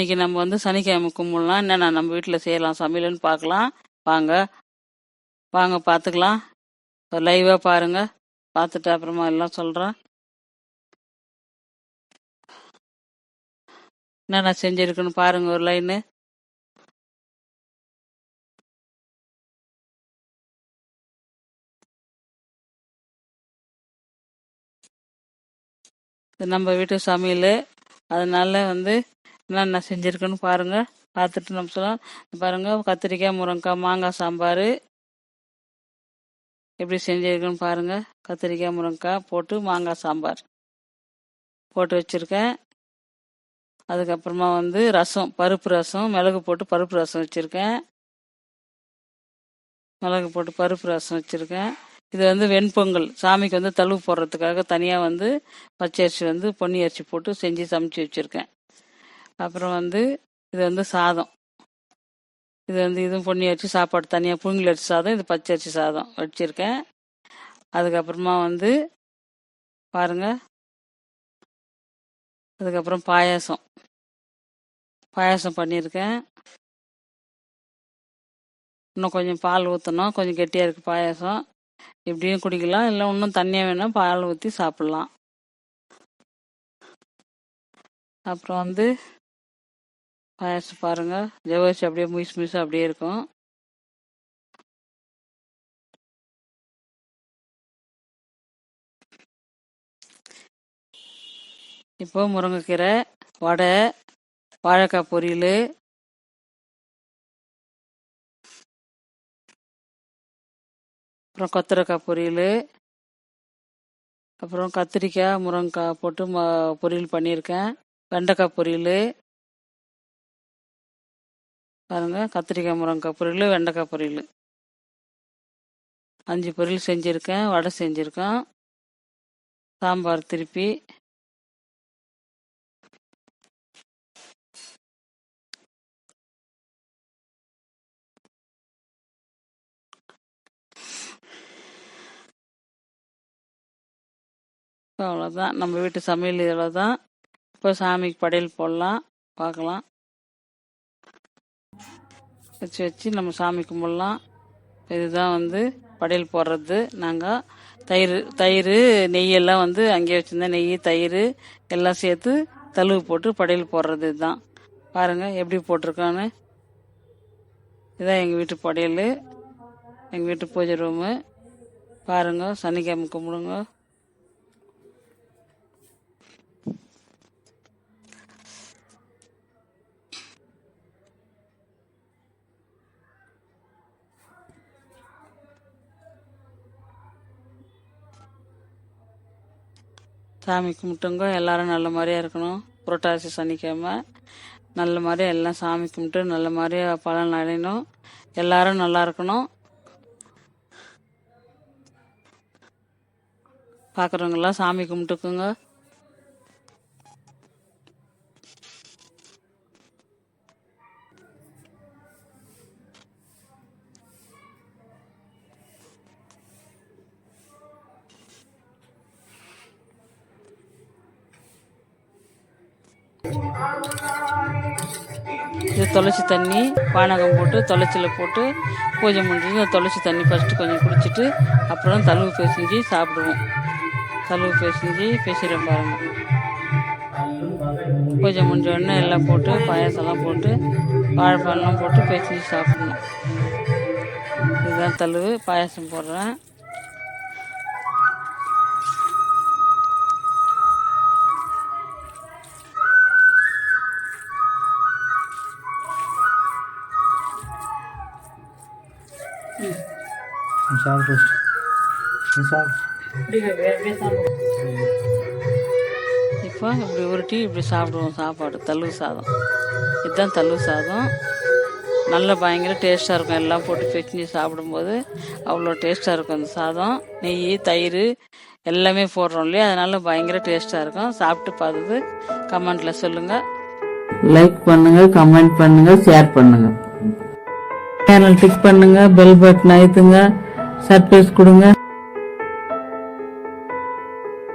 இன்னைக்கு நம்ம வந்து சனிக்கிழமை கும்பிடலாம். என்னென்ன நம்ம வீட்டில் செய்யலாம் சமையல்னு பார்க்கலாம். வாங்க வாங்க பார்த்துக்கலாம். லைவாக பாருங்க. பார்த்துட்டு அப்புறமா எல்லாம் சொல்கிறேன். என்னென்ன செஞ்சுருக்குன்னு பாருங்க. ஒரு லைனு இது நம்ம வீட்டு சமையல். அதனால வந்து என்னென்ன செஞ்சுருக்குன்னு பாருங்க. பார்த்துட்டு நம்ம சொல்லலாம். பாருங்க, கத்திரிக்காய், முருங்கைக்காய், மாங்காய் சாம்பார் எப்படி செஞ்சுருக்குன்னு பாருங்க. கத்திரிக்காய் முருங்கைக்காய் போட்டு மாங்காய் சாம்பார் போட்டு வச்சுருக்கேன். அதுக்கப்புறமா வந்து ரசம், பருப்பு ரசம், மிளகு போட்டு பருப்பு ரசம் வச்சுருக்கேன். மிளகு போட்டு பருப்பு ரசம் வச்சுருக்கேன். இது வந்து வெண்பொங்கல், சாமிக்கு வந்து தழுவு போடுறதுக்காக தனியாக வந்து பச்சை அரிசி வந்து பொன்னி அரிசி போட்டு செஞ்சு சமைச்சு வச்சுருக்கேன். அப்புறம் வந்து இது வந்து சாதம். இது வந்து இதுவும் பொன்னி அரிசி சாப்பாடு தனியாக, புழுங்கல் அரிசி சாதம், இது பச்சை அரிசி சாதம் வச்சுருக்கேன். அதுக்கப்புறமா வந்து பாருங்க, அதுக்கப்புறம் பாயாசம் பண்ணியிருக்கேன். இன்னும் கொஞ்சம் பால் ஊற்றணும், கொஞ்சம் கெட்டியாக இருக்குது பாயாசம். இப்படியும் குடிக்கலாம், இல்லை இன்னும் தண்ணியாக வேணால் பால் ஊற்றி சாப்பிட்லாம். அப்புறம் வந்து பாயாசம் பாருங்கள், ஜவ்வரிசி அப்படியே முயசு அப்படியே இருக்கும். இப்போ முருங்கைக்கீரை, வடை, வாழைக்காய் பொரியல், அப்புறம் கொத்தரக்காய் பொரியல், அப்புறம் கத்திரிக்காய் முருங்கைக்காய் போட்டு பொரியல் பண்ணியிருக்கேன். வெண்டைக்காய் பொரியல் பாருங்கள், கத்திரிக்காய் முருங்கைக்காய் பொரியல், வெண்டைக்காய் பொரியல், 5 பொரியல் செஞ்சுருக்கேன். வடை செஞ்சுருக்கேன். சாம்பார் திருப்பி. அவ்வளோதான் நம்ம வீட்டு சமையல். இவ்வளோ தான். இப்போ சாமிக்கு படையல் போடலாம், பார்க்கலாம். வச்சு நம்ம சாமி கும்பிடலாம். இதுதான் வந்து படையல் போடுறது. நாங்கள் தயிர் நெய்யெல்லாம் வந்து அங்கேயே வச்சுருந்தேன். நெய், தயிர் எல்லாம் சேர்த்து தழுவு போட்டு படையல் போடுறது. இதுதான் பாருங்கள் எப்படி போட்டிருக்கான்னு. இதுதான் எங்கள் வீட்டு படையல், எங்கள் வீட்டு பூஜை ரூமு. பாருங்கள், சனிக்கிழமை கும்பிடுங்க. சாமி கும்பிட்டுங்க. எல்லாரும் நல்ல மாதிரியாக இருக்கணும். புரட்டாசி சனிக்கிழமை நல்ல மாதிரியாக எல்லாம் சாமி கும்பிட்டு நல்ல மாதிரியாக பலன் அடையணும். எல்லாரும் நல்லா இருக்கணும். பார்க்குறவங்கெல்லாம் சாமி கும்பிட்டுக்குங்க. இது துளசி தண்ணி, பானகம் போட்டு துளசியில் போட்டு பூஜை முடிஞ்சது. துளசி தண்ணி ஃபஸ்ட்டு கொஞ்சம் குடிச்சிட்டு அப்புறம் தழுவு பேசிஞ்சு சாப்பிடுவோம். தழுவு பேசிடுறோம் பாருங்கள். பூஜை முடிஞ்ச உடனே எல்லாம் போட்டு பாயாசம்லாம் போட்டு வாழைப்பழம்லாம் போட்டு பேசிஞ்சு சாப்பிடணும். இதுதான் தழுவு. பாயாசம் போடுறேன். இப்போ இப்படி உருட்டி இப்படி சாப்பிடுவோம் சாப்பாடு. தழுவு சாதம், இதுதான் தழுவு சாதம். நல்ல பயங்கர டேஸ்ட்டாக இருக்கும். எல்லாம் போட்டு பிசைஞ்சு சாப்பிடும்போது அவ்வளோ டேஸ்ட்டாக இருக்கும் அந்த சாதம். நெய், தயிர் எல்லாமே போடுறோம் இல்லையா, அதனால பயங்கர டேஸ்ட்டாக இருக்கும். சாப்பிட்டு பார்த்துட்டு கமெண்ட்டில் சொல்லுங்கள். லைக் பண்ணுங்கள், கமெண்ட் பண்ணுங்கள், ஷேர் பண்ணுங்கள். சேனல் டிக் பண்ணுங்கள், பெல் பட்டன் அழுத்துங்க, சர்ப்ரைஸ் கொடுங்க.